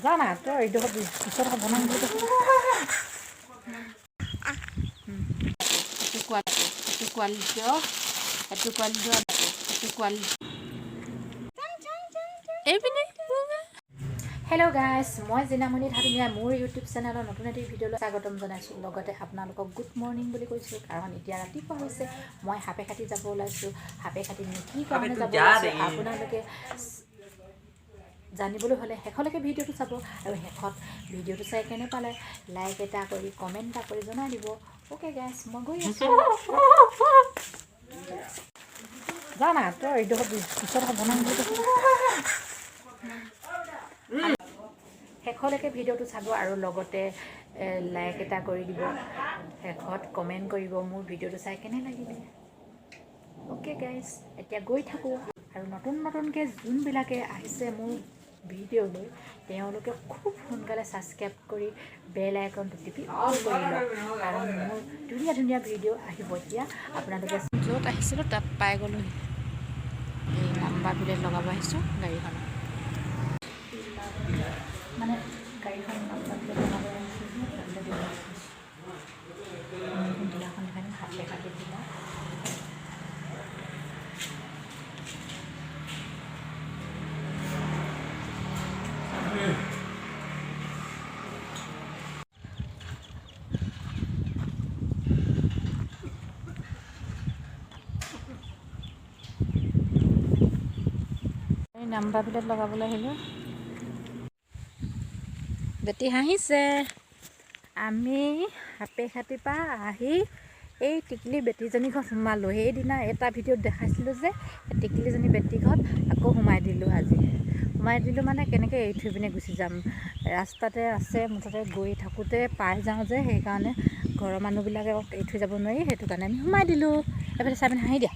জানা তো এইটো পিছত বনাম বুলি কৈছোঁ হেল্ল' গাইজ মই জিনামণি ধাতুনীয়া মোৰ ইউটিউব চেনেলৰ নতুন এটি ভিডিঅ'লৈ স্বাগতম জনাইছোঁ লগতে আপোনালোকক গুড মৰ্ণিং বুলি কৈছোঁ কাৰণ এতিয়া ৰাতিপুৱা হৈছে মই সাপে খাটি যাব ওলাইছোঁ সাপে খাটি কি কাৰণে যাব ওলাইছোঁ আপোনালোকে জানিবলৈ হ'লে শেষলৈকে ভিডিঅ'টো চাব আৰু শেষত ভিডিঅ'টো চাই কেনে পালে লাইক এটা কৰি কমেণ্ট এটা কৰি জনাই দিব অ'কে গাইজ মই গৈ আছোঁ জানা তো এইটো পিছত বনাম বুলি কৈছোঁ শেষলৈকে ভিডিঅ'টো চাব আৰু লগতে লাইক এটা কৰি দিব শেষত কমেণ্ট কৰিব মোৰ ভিডিঅ'টো চাই কেনে লাগিলে অ'কে গাইজ এতিয়া গৈ থাকোঁ আৰু নতুনকৈ যোনবিলাকে আহিছে মোৰ ভিডিঅ'লৈ তেওঁলোকে খুব সোনকালে ছাবস্ক্ৰাইব কৰি বেল আইকনটো টিপি অল কৰি লওক কাৰণ মোৰ ধুনীয়া ধুনীয়া ভিডিঅ' আহিব এতিয়া আপোনালোকে য'ত আহিছিলোঁ তাত পাই গ'লোঁ এই নাম্বাৰ প্লেট লগাব আহিছোঁ গাড়ীখনত মানে গাড়ীখন নাম্বাৰ প্লেট লগাব আহিছোঁ দিনাখন দেখানে হাতে কাটি দিলা নাম্বাৰ প্লেট লগাবলৈ আহিলোঁ বেটি হাঁহিছে আমি সাপে খাটিৰ পৰা আহি এই টিকলি বেটীজনী ঘৰত সোমালোঁ সেইদিনা এটা ভিডিঅ'ত দেখাইছিলোঁ যে টিকলিজনী বেটী ঘৰত আকৌ সোমাই দিলোঁ আজি সোমাই দিলোঁ মানে কেনেকৈ এৰি থৈ পিনে গুচি যাম ৰাস্তাতে আছে মুঠতে গৈ থাকোঁতে পাই যাওঁ যে সেইকাৰণে ঘৰৰ মানুহবিলাকে এৰি থৈ যাব নোৱাৰি সেইটো কাৰণে আমি সোমাই দিলোঁ এফালে চাই পিনে হাঁহি দিয়া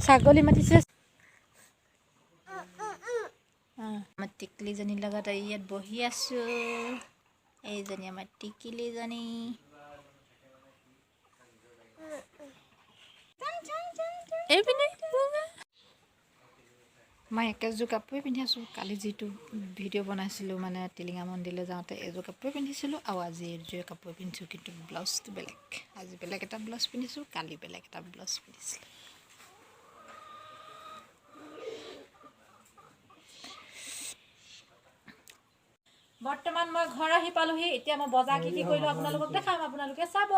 ছাগলী মাতিছে আমাৰ টিকলিজনীৰ লগত ইয়াত বহি আছোঁ এইজনী আমাৰ টিকলিজনী মই একেযোৰ কাপোৰে পিন্ধি আছোঁ কালি যিটো ভিডিঅ' বনাইছিলোঁ মানে টিলিঙা মন্দিৰলৈ যাওঁতে এযোৰ কাপোৰে পিন্ধিছিলোঁ আৰু আজি এইযোৰ কাপোৰ পিন্ধিছোঁ কিন্তু ব্লাউজটো বেলেগ আজি বেলেগ এটা ব্লাউজ পিন্ধিছোঁ কালি বেলেগ এটা ব্লাউজ পিন্ধিছিলোঁ বৰ্তমান মই ঘৰ আহি পালোহি এতিয়া মই বজাৰ কি কৰিলোঁ আপোনালোকক দেখাম আপোনালোকে চাব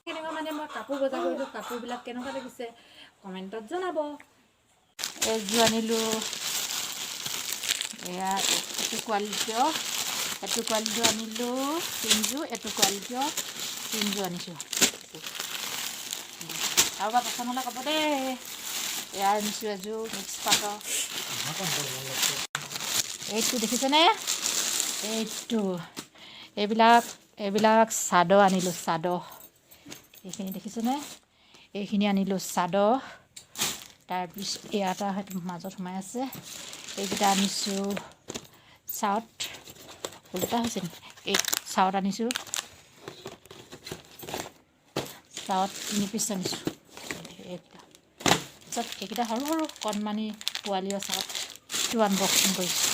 কেনেকুৱা মানে মই কাপোৰ বজাৰ কৰিলোঁ কাপোৰবিলাক কেনেকুৱা লাগিছে কমেণ্টত জনাব এযোৰ আনিলোঁ এয়া এইটো কোৱালিটিৰ আনিলোঁ তিনিযোৰ এইটো কোৱালিটিৰ তিনিযোৰ আনিছোঁ কাৰোবাৰ পচন্দ হ'লে ক'ব দেই এয়া আনিছোঁ এযোৰ মিক্স পাটৰ এইটো দেখিছেনে এইবিলাক চাদৰ আনিলোঁ চাদৰ এইখিনি দেখিছেনে এইখিনি আনিলোঁ চাদৰ তাৰপিছত এটা হয়তো মাজত সোমাই আছে এইকেইটা আনিছোঁ চাউট ওলোটা হৈছে এই চাউট আনিছোঁ চাউট 3 পিচ আনিছোঁ এইকেইটা পিছত এইকেইটা সৰু সৰু কণমানি পোৱালীৰ চাউট এইটো আনবক্সিং কৰিছোঁ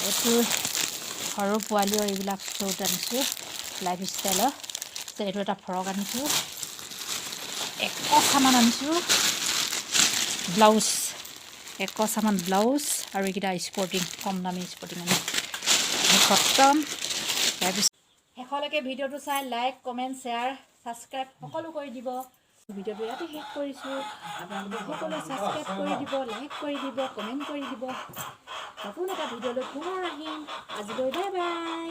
এইটো সৰু পোৱালীৰ এইবিলাক চুট আনিছোঁ লাইফ ষ্টাইলৰ এইটো এটা ফ্ৰক আনিছোঁ 100 মান আনিছোঁ ব্লাউজ 100 মান ব্লাউজ আৰু এইকেইটা স্পৰ্টিং কম দামী স্পৰ্টিং আনিছোঁ খতম তাৰপিছত শেষলৈকে ভিডিঅ'টো চাই লাইক কমেণ্ট শ্বেয়াৰ ছাবস্ক্ৰাইব সকলো কৰি দিব ভিডিঅ'টো ইয়াতে শেষ কৰিছোঁ আপোনালোকে সকলোৱে ছাবস্ক্ৰাইব কৰি দিব লাইক কৰি দিব কমেণ্ট কৰি দিব নতুন এটা ভিডিঅ'লৈ পুনৰ আহিম আজিলৈ বাই বাই